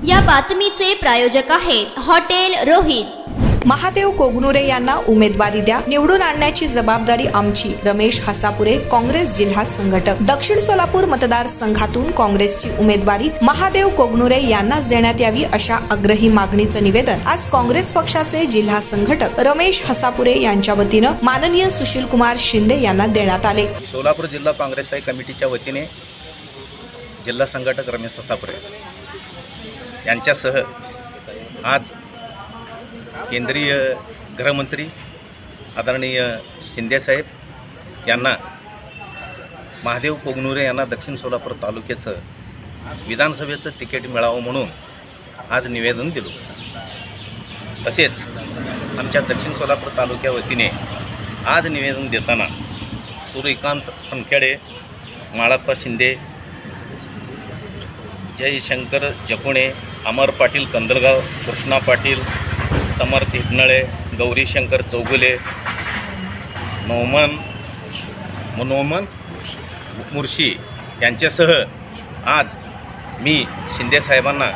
या बातमीचे प्रायोजक आहेत हॉटेल रोहित। महादेव कोगनुरे यांना उमेदवारी द्या, निवडून आणण्याची जबाबदारी आमची। रमेश हसापुरे, काँग्रेस जिल्हा संघटक। दक्षिण सोलापूर मतदारसंघातून काँग्रेसची उमेदवारी महादेव कोगनुरे यांनाच देण्यात यावी अशा आग्रही मागणीचं निवेदन आज काँग्रेस पक्षाचे जिल्हा संघटक रमेश हसापुरे यांच्या वतीनं माननीय सुशीलकुमार शिंदे यांना देण्यात आले। सोलापूर जिल्हा काँग्रेस कमिटीच्या वतीने जिल्हा संघटक रमेश हसापुरे यांच्यासह आज केंद्रीय गृहमंत्री आदरणीय शिंदे साहेब यांना महादेव कोगनुरे यांना दक्षिण सोलापूर तालुक्याचं विधानसभेचं तिकीट मिळावं म्हणून आज निवेदन दिलं। तसेच आमच्या दक्षिण सोलापूर तालुक्या वतीने आज निवेदन देताना सूर्यकांत फनखेडे, माळप्पा शिंदे, जयशंकर जपुणे, अमर पाटील कंदलगाव, कृष्णा पाटील, समर्थ हिटनळे, गौरीशंकर चौगुले, मनोमन मुर्शी यांच्यासह आज मी शिंदे साहेबांना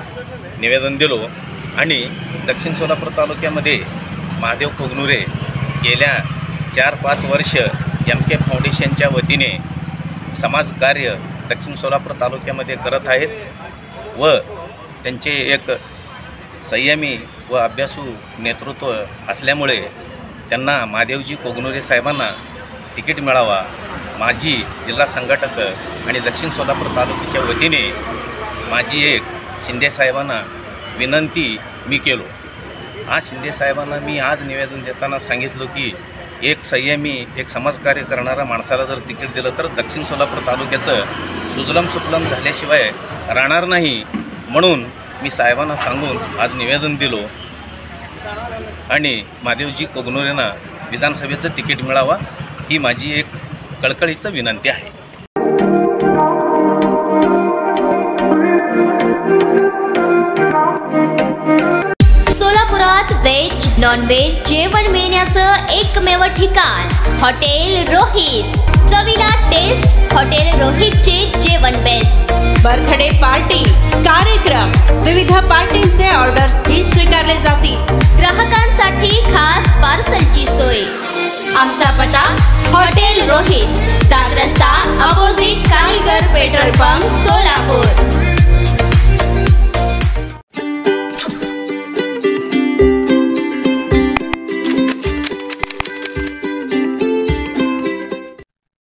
निवेदन दिलो आणि दक्षिण सोलापूर तालुक्यामध्ये महादेव कोगनुरे गेल्या 4-5 वर्ष MK फाउंडेशनच्या वतीने समाजकार्य दक्षिण सोलापूर तालुक्यामध्ये करत आहेत व त्यांचे एक संयमी व अभ्यासू नेतृत्व असल्यामुळे त्यांना महादेवजी कोगनुरे साहेबांना तिकीट मिळावा माझी जिल्हा संघटक आणि दक्षिण सोलापूर तालुक्याच्या वतीने माझी एक शिंदे साहेबांना विनंती मी केलो। आज शिंदे साहेबांना मी आज निवेदन देताना सांगितलं की एक संयमी एक समाजकार्य करणाऱ्या माणसाला जर तिकीट दिलं तर दक्षिण सोलापूर तालुक्याचं सुजलम सुफलम झाल्याशिवाय राहणार नाही, म्हणून मी साहेबांना सांगून आज निवेदन दिलो आणि महादेवजी कोगनुरेंना विधानसभेचं तिकीट मिळावा ही माझी एक कळकळीचं विनंती आहे। सोलापुरात व्हेज नॉन व्हेज जेवण मिळण्याचं एकमेव ठिकाण हॉटेल रोहित। चवीला टेस्ट हॉटेल रोहितचे जेवण बेस्ट। बर्थडे पार्टी, कार्यक्रम, विविध पार्टींचे ऑर्डर्स ही स्वीकारले जातील। ग्राहकांसाठी खास पार्सलची सोय। आमचा पत्ता हॉटेल रोहित, दात रस्ता, अपोजिट कारीगर पेट्रोल पंप, सोलापूर।